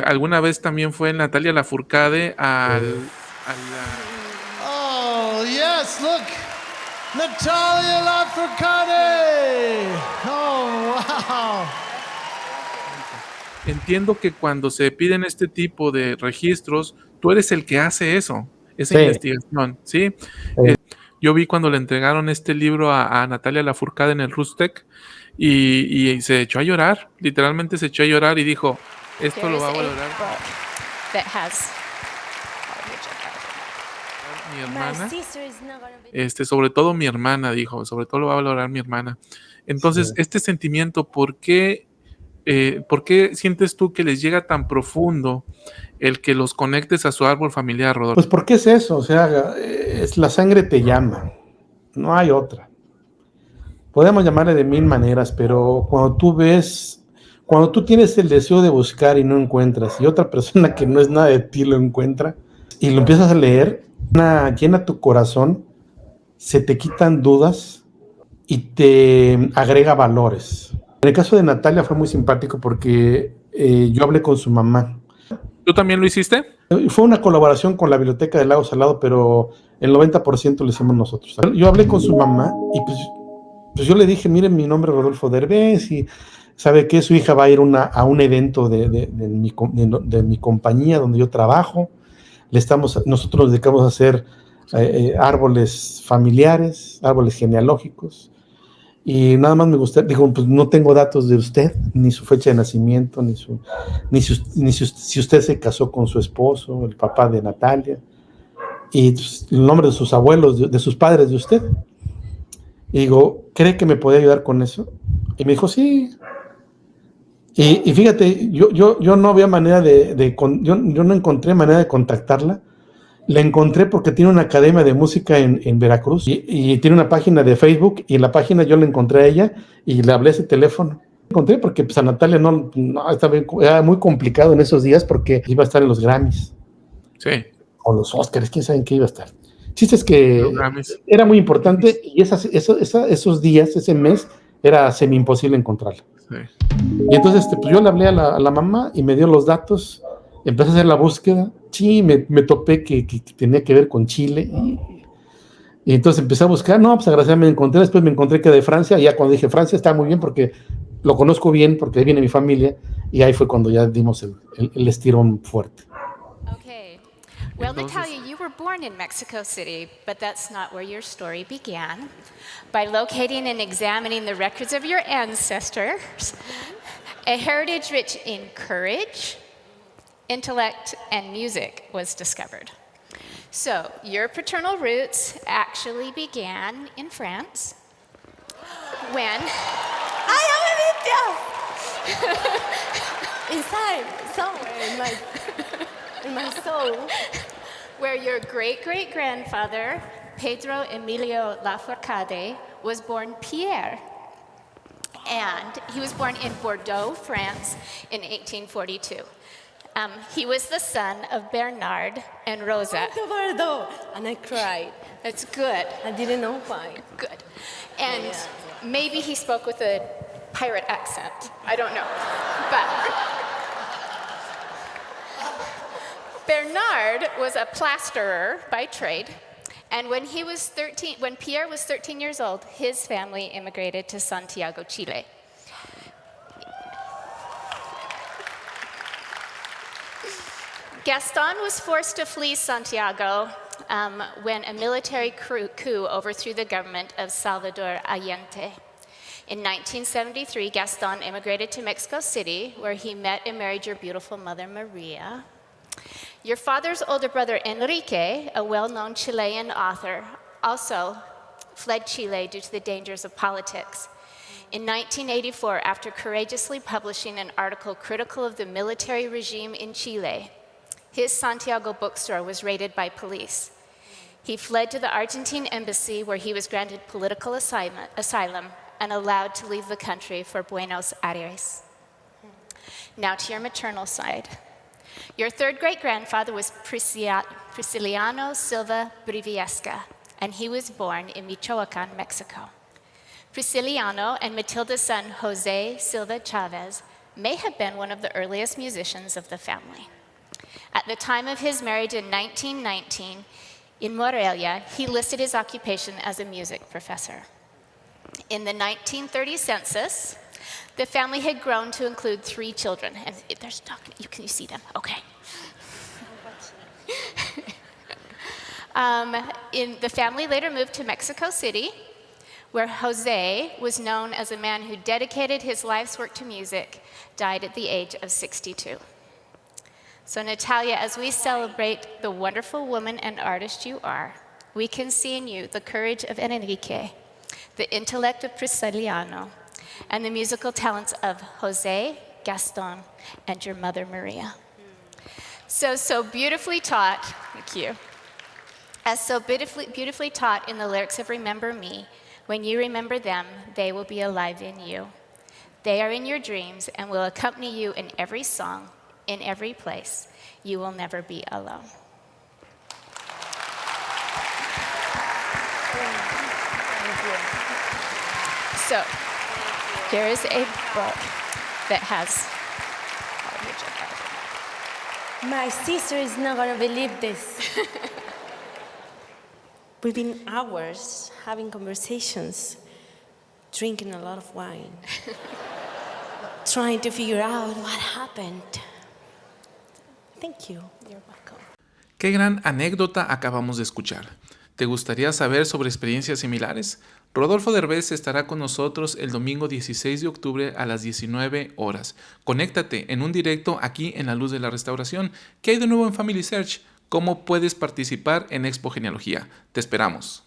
Alguna vez también fue Natalia Lafourcade Oh, yes, look. Natalia Lafourcade. Oh, wow. Entiendo que cuando se piden este tipo de registros, tú eres el que hace eso, esa Sí, investigación, ¿sí? sí. Yo vi cuando le entregaron este libro a Natalia Lafourcade en el Rustec y se echó a llorar, literalmente se echó a llorar y dijo, esto lo va a valorar mi hermana, sobre todo mi hermana, dijo, sobre todo lo va a valorar mi hermana. Entonces, Sí. este sentimiento, ¿por qué sientes tú que les llega tan profundo el que los conectes a su árbol familiar, Rodolfo? Pues porque es eso, o sea, la sangre te llama, no hay otra. Podemos llamarle de mil maneras, pero cuando tú tienes el deseo de buscar y no encuentras, y otra persona que no es nada de ti lo encuentra, y lo empiezas a leer, llena tu corazón, se te quitan dudas y te agrega valores. En el caso de Natalia fue muy simpático porque yo hablé con su mamá. ¿Tú también lo hiciste? Fue una colaboración con la Biblioteca del Lago Salado, pero el 90% lo hicimos nosotros. Yo hablé con su mamá y pues yo le dije, miren, mi nombre es Rodolfo Derbez y sabe que su hija va a ir a un evento de mi compañía donde yo trabajo. Nosotros nos dedicamos a hacer árboles familiares, árboles genealógicos. Y nada más me gusta, dijo, pues no tengo datos de usted, ni su fecha de nacimiento, si usted se casó con su esposo, el papá de Natalia, y pues, el nombre de sus abuelos, de sus padres de usted. Y digo, ¿cree que me puede ayudar con eso? Y me dijo, sí. Y fíjate, yo no había manera yo no encontré manera de contactarla. La encontré porque tiene una academia de música en Veracruz y tiene una página de Facebook y en la página yo la encontré a ella y le hablé ese teléfono. Encontré porque pues, a Natalia no era muy complicado en esos días porque iba a estar en los Grammys. Sí. O los Oscars, quién sabe en qué iba a estar. Chiste es que era muy importante y esos días, ese mes, era semi imposible encontrarla. Sí. Y entonces pues yo le hablé a la mamá y me dio los datos, empecé a hacer la búsqueda, sí, me topé que tenía que ver con Chile y entonces empecé a buscar, no, pues agradecerme me encontré, después me encontré que de Francia, y ya cuando dije Francia está muy bien porque lo conozco bien, porque ahí viene mi familia, y ahí fue cuando ya dimos el estirón fuerte. Okay. Well, Natalia, you were born in Mexico City, but that's not where your story began. By locating and examining the records of your ancestors, a heritage rich in courage, intellect, and music was discovered. So, your paternal roots actually began in France when... I am a bit deaf! Inside, somewhere in my soul. Where your great-great-grandfather, Pedro Emilio Lafourcade, was born Pierre. And he was born in Bordeaux, France, in 1842. He was the son of Bernard and Rosa. Bordeaux, and I cried. That's good. I didn't know why. Good. And maybe he spoke with a pirate accent. I don't know. But Bernard was a plasterer by trade. And when Pierre was 13 years old, his family immigrated to Santiago, Chile. Gaston was forced to flee Santiago when a military coup overthrew the government of Salvador Allende. In 1973, Gaston immigrated to Mexico City, where he met and married your beautiful mother, Maria. Your father's older brother, Enrique, a well-known Chilean author, also fled Chile due to the dangers of politics. In 1984, after courageously publishing an article critical of the military regime in Chile, his Santiago bookstore was raided by police. He fled to the Argentine embassy, where he was granted political asylum and allowed to leave the country for Buenos Aires. Now to your maternal side. Your third great-grandfather was Prisciliano Silva Briviesca, and he was born in Michoacán, Mexico. Prisciliano and Matilda's son, Jose Silva Chavez, may have been one of the earliest musicians of the family. At the time of his marriage in 1919, in Morelia, he listed his occupation as a music professor. In the 1930 census, the family had grown to include 3 children. And they're talking, can you see them? Okay. The family later moved to Mexico City, where Jose was known as a man who dedicated his life's work to music, died at the age of 62. So Natalia, as we celebrate the wonderful woman and artist you are, we can see in you the courage of Enrique, the intellect of Prisciliano, and the musical talents of Jose, Gaston, and your mother, Maria. So beautifully taught, thank you. As so beautifully taught in the lyrics of Remember Me, when you remember them, they will be alive in you. They are in your dreams and will accompany you in every song, in every place. You will never be alone. So, here is a book that has all of your My sister is not going to believe this. We've been hours having conversations, drinking a lot of wine, trying to figure out what happened. Thank you. You're welcome. Qué gran anécdota acabamos de escuchar. ¿Te gustaría saber sobre experiencias similares? Rodolfo Derbez estará con nosotros el domingo 16 de octubre a las 19 horas. Conéctate en un directo aquí en La Luz de la Restauración. ¿Qué hay de nuevo en Family Search? ¿Cómo puedes participar en Expo Genealogía? Te esperamos.